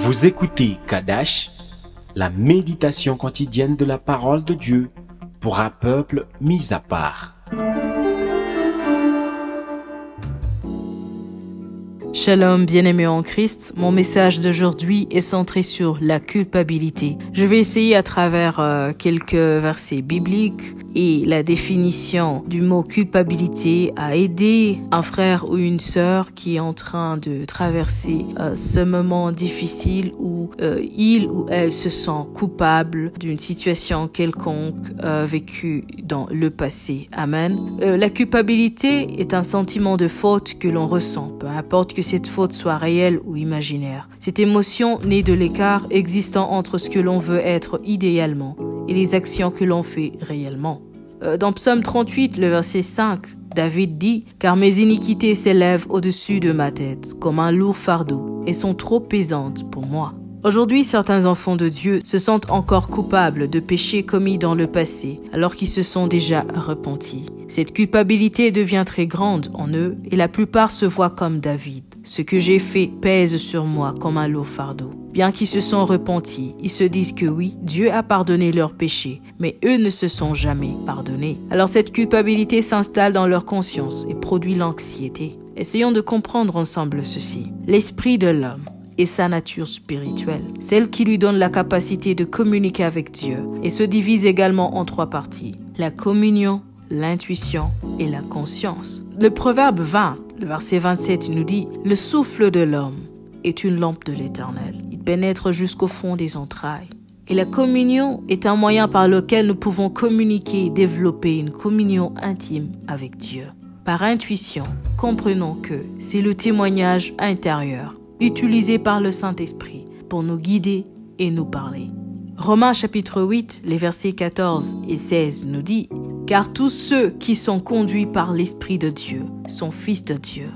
Vous écoutez Kadash, la méditation quotidienne de la parole de Dieu pour un peuple mis à part. Shalom bien-aimés en Christ, mon message d'aujourd'hui est centré sur la culpabilité. Je vais essayer à travers quelques versets bibliques et la définition du mot culpabilité à aider un frère ou une sœur qui est en train de traverser ce moment difficile où il ou elle se sent coupable d'une situation quelconque vécue dans le passé. Amen. La culpabilité est un sentiment de faute que l'on ressent, peu importe que cette faute soit réelle ou imaginaire. Cette émotion naît de l'écart existant entre ce que l'on veut être idéalement et les actions que l'on fait réellement. Dans Psaume 38, le verset 5, David dit « Car mes iniquités s'élèvent au-dessus de ma tête, comme un lourd fardeau, et sont trop pesantes pour moi. » Aujourd'hui, certains enfants de Dieu se sentent encore coupables de péchés commis dans le passé, alors qu'ils se sont déjà repentis. Cette culpabilité devient très grande en eux, et la plupart se voient comme David. Ce que j'ai fait pèse sur moi comme un lourd fardeau. Bien qu'ils se sont repentis, ils se disent que oui, Dieu a pardonné leurs péchés, mais eux ne se sont jamais pardonnés. Alors cette culpabilité s'installe dans leur conscience et produit l'anxiété. Essayons de comprendre ensemble ceci. L'esprit de l'homme et sa nature spirituelle, celle qui lui donne la capacité de communiquer avec Dieu, et se divise également en trois parties. La communion, l'intuition et la conscience. Le proverbe 20, le verset 27 nous dit « Le souffle de l'homme est une lampe de l'Éternel. Il pénètre jusqu'au fond des entrailles. » Et la communion est un moyen par lequel nous pouvons communiquer et développer une communion intime avec Dieu. Par intuition, comprenons que c'est le témoignage intérieur utilisé par le Saint-Esprit pour nous guider et nous parler. Romains chapitre 8, les versets 14 et 16 nous dit « Car tous ceux qui sont conduits par l'Esprit de Dieu sont fils de Dieu.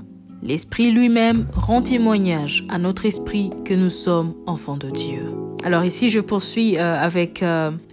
L'Esprit lui-même rend témoignage à notre esprit que nous sommes enfants de Dieu. » Alors ici, je poursuis avec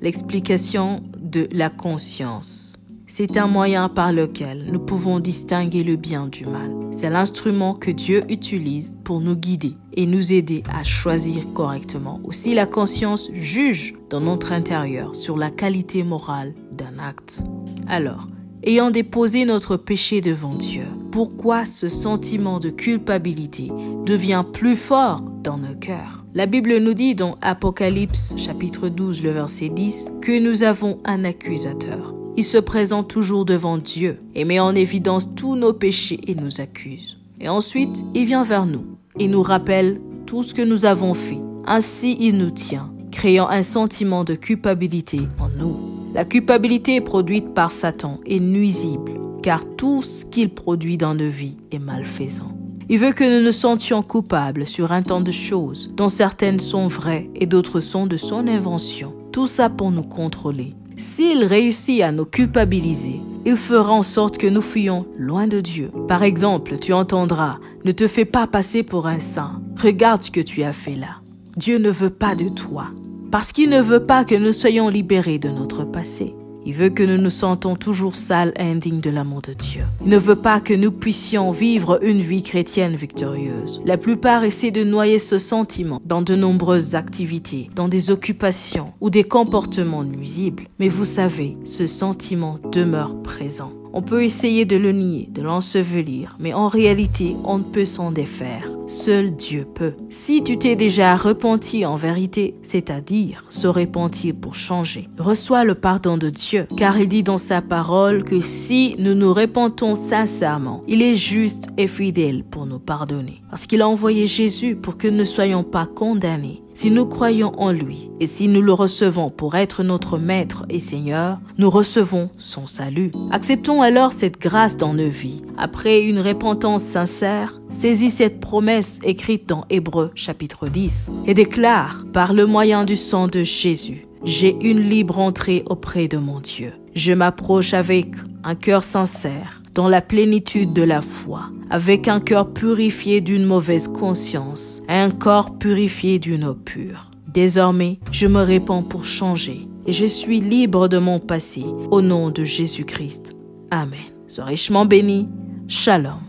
l'explication de la conscience. C'est un moyen par lequel nous pouvons distinguer le bien du mal. C'est l'instrument que Dieu utilise pour nous guider et nous aider à choisir correctement. Aussi, la conscience juge dans notre intérieur sur la qualité morale d'un acte. Alors, ayant déposé notre péché devant Dieu, pourquoi ce sentiment de culpabilité devient plus fort dans nos cœurs? La Bible nous dit dans Apocalypse chapitre 12, le verset 10, que nous avons un accusateur. Il se présente toujours devant Dieu et met en évidence tous nos péchés et nous accuse. Et ensuite, il vient vers nous et nous rappelle tout ce que nous avons fait. Ainsi, il nous tient, créant un sentiment de culpabilité en nous. La culpabilité produite par Satan est nuisible, car tout ce qu'il produit dans nos vies est malfaisant. Il veut que nous nous sentions coupables sur un tas de choses, dont certaines sont vraies et d'autres sont de son invention. Tout ça pour nous contrôler. S'il réussit à nous culpabiliser, il fera en sorte que nous fuyions loin de Dieu. Par exemple, tu entendras « Ne te fais pas passer pour un saint. Regarde ce que tu as fait là. » Dieu ne veut pas de toi, parce qu'il ne veut pas que nous soyons libérés de notre passé. Il veut que nous nous sentons toujours sales et indignes de l'amour de Dieu. Il ne veut pas que nous puissions vivre une vie chrétienne victorieuse. La plupart essaient de noyer ce sentiment dans de nombreuses activités, dans des occupations ou des comportements nuisibles. Mais vous savez, ce sentiment demeure présent. On peut essayer de le nier, de l'ensevelir, mais en réalité, on ne peut s'en défaire. Seul Dieu peut. Si tu t'es déjà repenti en vérité, c'est-à-dire se repentir pour changer, reçois le pardon de Dieu, car il dit dans sa parole que si nous nous repentons sincèrement, il est juste et fidèle pour nous pardonner. Parce qu'il a envoyé Jésus pour que nous ne soyons pas condamnés. Si nous croyons en lui et si nous le recevons pour être notre Maître et Seigneur, nous recevons son salut. Acceptons alors cette grâce dans nos vies. Après une repentance sincère, saisis cette promesse écrite dans Hébreux chapitre 10 et déclare « Par le moyen du sang de Jésus, j'ai une libre entrée auprès de mon Dieu. Je m'approche avec un cœur sincère, dans la plénitude de la foi, avec un cœur purifié d'une mauvaise conscience et un corps purifié d'une eau pure. Désormais, je me répands pour changer et je suis libre de mon passé au nom de Jésus-Christ. Amen. Sois richement béni. Shalom.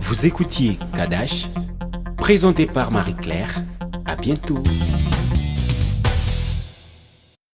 Vous écoutiez Kadash, présenté par Marie-Claire. À bientôt.